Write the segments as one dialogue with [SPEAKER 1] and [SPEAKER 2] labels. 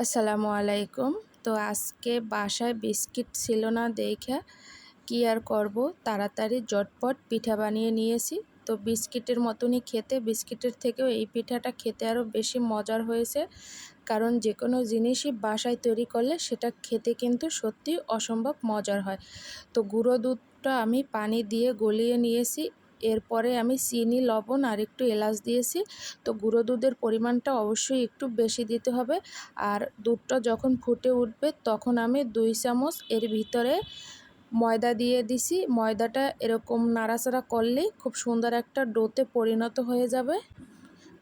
[SPEAKER 1] আসসালামু আলাইকুম। তো আজকে বাসায় বিস্কিট ছিল না দেইখা কি আর করব, তাড়াতাড়ি ঝটপট পিঠা বানিয়ে নিয়েছি। তো বিস্কিটের মতনই খেতে, বিস্কিটের থেকেও এই পিঠাটা খেতে আরও বেশি মজার হয়েছে। কারণ যেকোনো জিনিসই বাসায় তৈরি করলে সেটা খেতে কিন্তু সত্যিই অসম্ভব মজার হয়। তো গুঁড়ো দুধটা আমি পানি দিয়ে গলিয়ে নিয়েছি। এরপরে আমি চিনি, লবণ আর একটু এলাচ দিয়েছি। তো গুঁড়ো দুধের পরিমাণটা অবশ্যই একটু বেশি দিতে হবে। আর দুধটা যখন ফুটে উঠবে তখন আমি 2 চামচ এর ভিতরে ময়দা দিয়ে দিছি। ময়দাটা এরকম নাড়াচাড়া করলেই খুব সুন্দর একটা ডোতে পরিণত হয়ে যাবে।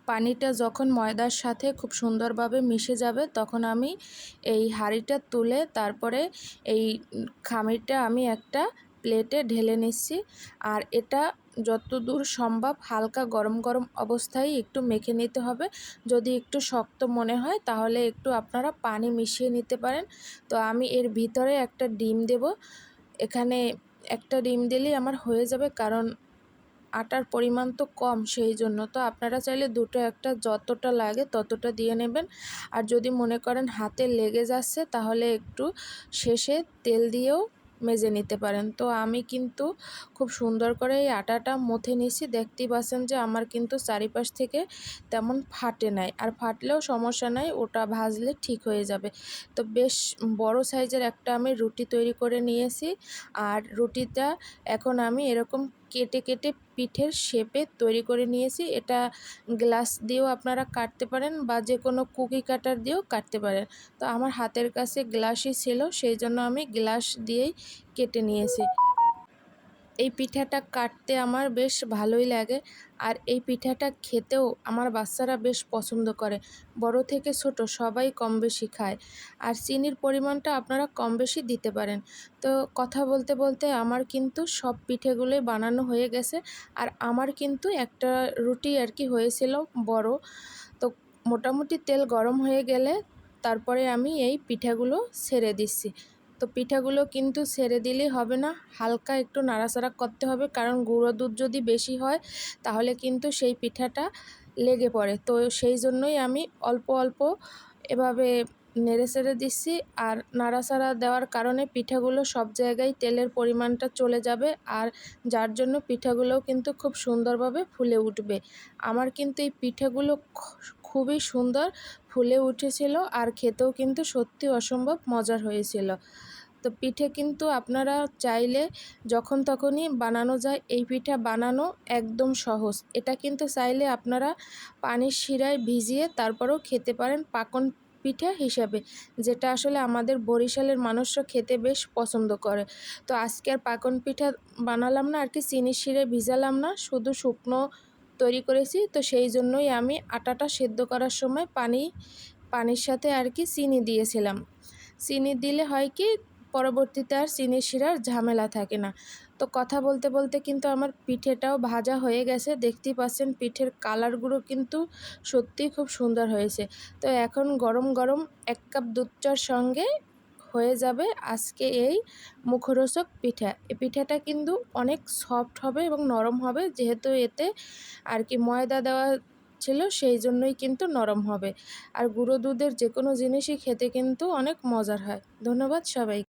[SPEAKER 1] পানিটা যখন ময়দার সাথে খুব সুন্দরভাবে মিশে যাবে তখন আমি এই হাঁড়িটা তুলে তারপরে এই খামিরটা আমি একটা প্লেটে ঢেলে নিচ্ছি। আর এটা যতদূর সম্ভব হালকা গরম গরম অবস্থায় একটু মেখে নিতে হবে। যদি একটু শক্ত মনে হয় তাহলে একটু আপনারা পানি মিশিয়ে নিতে পারেন। তো আমি এর ভিতরে একটা ডিম দেব। এখানে একটা ডিম দিলেই আমার হয়ে যাবে, কারণ আটার পরিমাণ তো কম, সেই জন্য। তো আপনারা চাইলে দুটো একটা যতটা লাগে ততটা দিয়ে নেবেন। আর যদি মনে করেন হাতে লেগে যাচ্ছে তাহলে একটু শেষে তেল দিয়েও মেজে নিতে পারেন। তো আমি কিন্তু খুব সুন্দর করে এই আটাটা মথে নিছি। দেখতেই পাচ্ছেন যে আমার কিন্তু চারিপাশ থেকে তেমন ফাটে নাই, আর ফাটলেও সমস্যা নাই, ওটা ভাজলে ঠিক হয়ে যাবে। তো বেশ বড় সাইজের একটা আমি রুটি তৈরি করে নিয়েছি। আর রুটিটা এখন আমি এরকম কেটে কেটে পিঠের শেপে তৈরি করে নিয়েছি। এটা গ্লাস দিয়েও আপনারা কাটতে পারেন বা যে কোনো কুকি কাটার দিয়েও কাটতে পারেন। তো আমার হাতের কাছে গ্লাসই ছিল, সেই জন্য আমি গ্লাস দিয়েই কেটে নিয়েছি। এই পিঠাটা কাটতে আমার বেশ ভালোই লাগে। আর এই পিঠাটা খেতেও আমার বাচ্চারা বেশ পছন্দ করে। বড় থেকে ছোট সবাই কম বেশি খায়। আর চিনির পরিমাণটা আপনারা কম বেশি দিতে পারেন। তো কথা বলতে বলতে আমার কিন্তু সব পিঠেগুলোই বানানো হয়ে গেছে। আর আমার কিন্তু একটা রুটি আর কি হয়েছিল বড়। তো মোটামুটি তেল গরম হয়ে গেলে তারপরে আমি এই পিঠাগুলো ছেড়ে দিচ্ছি। তো পিঠাগুলো কিন্তু ছেড়ে দিলেই হবে না, হালকা একটু নাড়াচাড়া করতে হবে, কারণ গুঁড়ো দুধ যদি বেশি হয় তাহলে কিন্তু সেই পিঠাটা লেগে পড়ে। তো সেই জন্যই আমি অল্প অল্প এভাবে নেড়ে চেড়ে দিচ্ছি। আর নাড়াচাড়া দেওয়ার কারণে পিঠাগুলো সব জায়গায় তেলের পরিমাণটা চলে যাবে, আর যার জন্য পিঠাগুলোও কিন্তু খুব সুন্দরভাবে ফুলে উঠবে। আমার কিন্তু এই পিঠাগুলো খুবই সুন্দর ফুলে উঠেছিল, আর খেতেও কিন্তু সত্যি অসম্ভব মজার হয়েছিল। তো পিঠে কিন্তু আপনারা চাইলে যখন তখনই বানানো যায়। এই পিঠা বানানো একদম সহজ। এটা কিন্তু চাইলে আপনারা পানির শিরায় ভিজিয়ে তারপরেও খেতে পারেন পাকন পিঠা হিসাবে, যেটা আসলে আমাদের বরিশালের মানুষরা খেতে বেশ পছন্দ করে। তো আজকে আর পাকন পিঠা বানালাম না আর কি, চিনির শিরায় ভিজালাম না, শুধু শুকনো তৈরি করেছি। তো সেই জন্যই আমি আটাটা সেদ্ধ করার সময় পানির সাথে আর কি চিনি দিয়েছিলাম। চিনি দিলে হয় কি, পরবর্তীতে আর চিনির শিরার ঝামেলা থাকে না। তো কথা বলতে বলতে কিন্তু আমার পিঠেটাও ভাজা হয়ে গেছে। দেখতেই পাচ্ছেন পিঠের কালারগুলো কিন্তু সত্যিই খুব সুন্দর হয়েছে। তো এখন গরম গরম 1 কাপ দুধ চার সঙ্গে হয়ে যাবে আজকে এই মুখরোচক পিঠা। এই পিঠাটা কিন্তু অনেক সফট হবে এবং নরম হবে, যেহেতু এতে আর কি ময়দা দেওয়া ছিল, সেই জন্যই কিন্তু নরম হবে। আর গুঁড়ো দুধের যে কোনো জিনিসই খেতে কিন্তু অনেক মজার হয়। ধন্যবাদ সবাইকে।